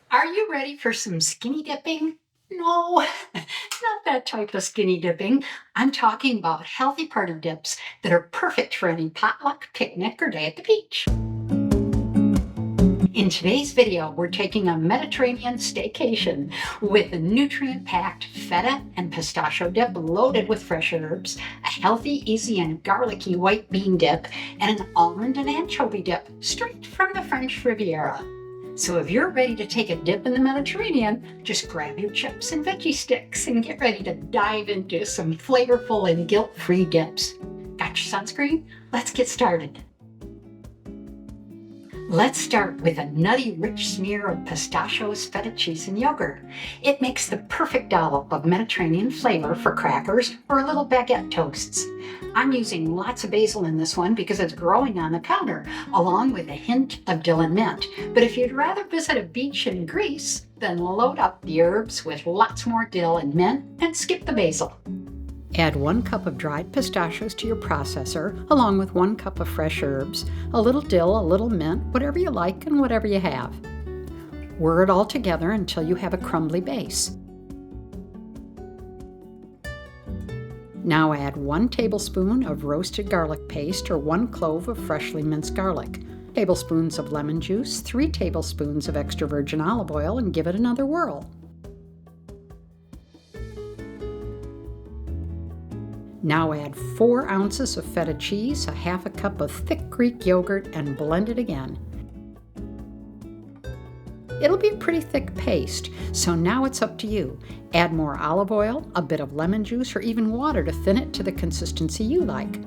Are you ready for some skinny dipping? No, not that type of skinny dipping. I'm talking about healthy party dips that are perfect for any potluck, picnic, or day at the beach. In today's video, we're taking a Mediterranean staycation with a nutrient-packed feta and pistachio dip loaded with fresh herbs, a healthy, easy, and garlicky white bean dip, and an almond and anchovy dip straight from the French Riviera. So if you're ready to take a dip in the Mediterranean, just grab your chips and veggie sticks and get ready to dive into some flavorful and guilt-free dips. Got your sunscreen? Let's get started. Let's start with a nutty, rich smear of pistachios, feta cheese, and yogurt. It makes the perfect dollop of Mediterranean flavor for crackers or little baguette toasts. I'm using lots of basil in this one because it's growing on the counter, along with a hint of dill and mint. But if you'd rather visit a beach in Greece, then load up the herbs with lots more dill and mint and skip the basil. Add 1 cup of dried pistachios to your processor, along with 1 cup of fresh herbs, a little dill, a little mint, whatever you like and whatever you have. Whir it all together until you have a crumbly base. Now add 1 tablespoon of roasted garlic paste or 1 clove of freshly minced garlic, tablespoons of lemon juice, 3 tablespoons of extra virgin olive oil, and give it another whirl. Now add 4 ounces of feta cheese, a half a cup of thick Greek yogurt, and blend it again. It'll be a pretty thick paste, so now it's up to you. Add more olive oil, a bit of lemon juice, or even water to thin it to the consistency you like.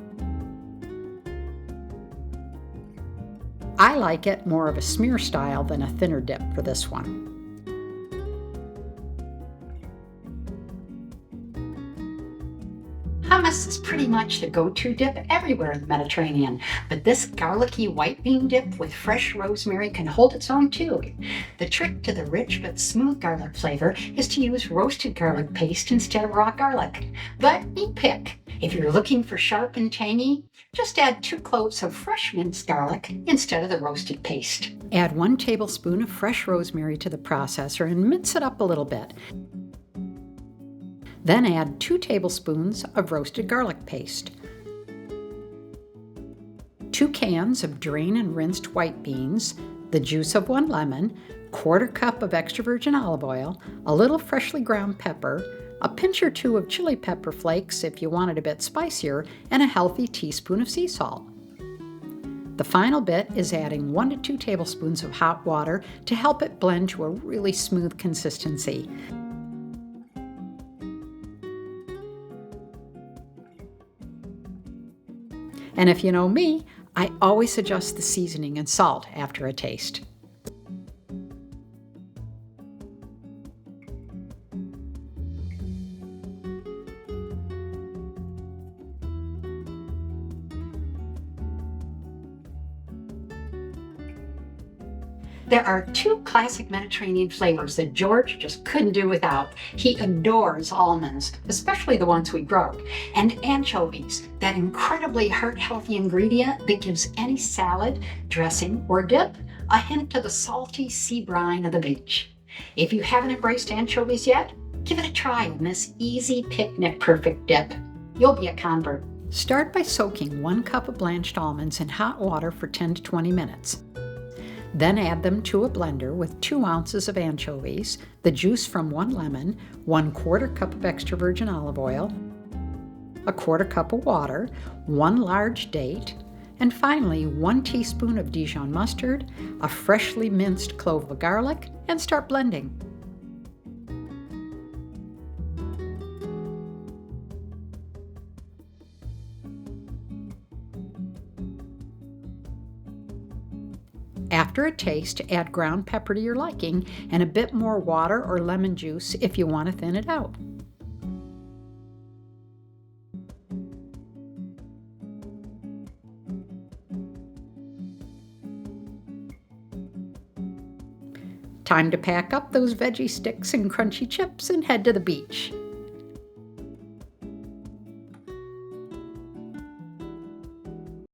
I like it more of a smear style than a thinner dip for this one. Hummus is pretty much the go-to dip everywhere in the Mediterranean, but this garlicky white bean dip with fresh rosemary can hold its own too. The trick to the rich but smooth garlic flavor is to use roasted garlic paste instead of raw garlic. But you pick. If you're looking for sharp and tangy, just add 2 cloves of fresh minced garlic instead of the roasted paste. Add 1 tablespoon of fresh rosemary to the processor and mince it up a little bit. Then add 2 tablespoons of roasted garlic paste, 2 cans of drained and rinsed white beans, the juice of 1 lemon, 1/4 cup of extra virgin olive oil, a little freshly ground pepper, a pinch or 2 of chili pepper flakes if you want it a bit spicier, and a healthy teaspoon of sea salt. The final bit is adding 1 to 2 tablespoons of hot water to help it blend to a really smooth consistency. And if you know me, I always adjust the seasoning and salt after a taste. There are 2 classic Mediterranean flavors that George just couldn't do without. He adores almonds, especially the ones we broke, and anchovies, that incredibly heart-healthy ingredient that gives any salad, dressing, or dip a hint of the salty sea brine of the beach. If you haven't embraced anchovies yet, give it a try in this easy picnic perfect dip. You'll be a convert. Start by soaking 1 cup of blanched almonds in hot water for 10 to 20 minutes. Then add them to a blender with 2 ounces of anchovies, the juice from 1 lemon, 1/4 cup of extra virgin olive oil, a 1/4 cup of water, 1 large date, and finally 1 teaspoon of Dijon mustard, a freshly minced clove of garlic, and start blending. After a taste, add ground pepper to your liking and a bit more water or lemon juice if you want to thin it out. Time to pack up those veggie sticks and crunchy chips and head to the beach.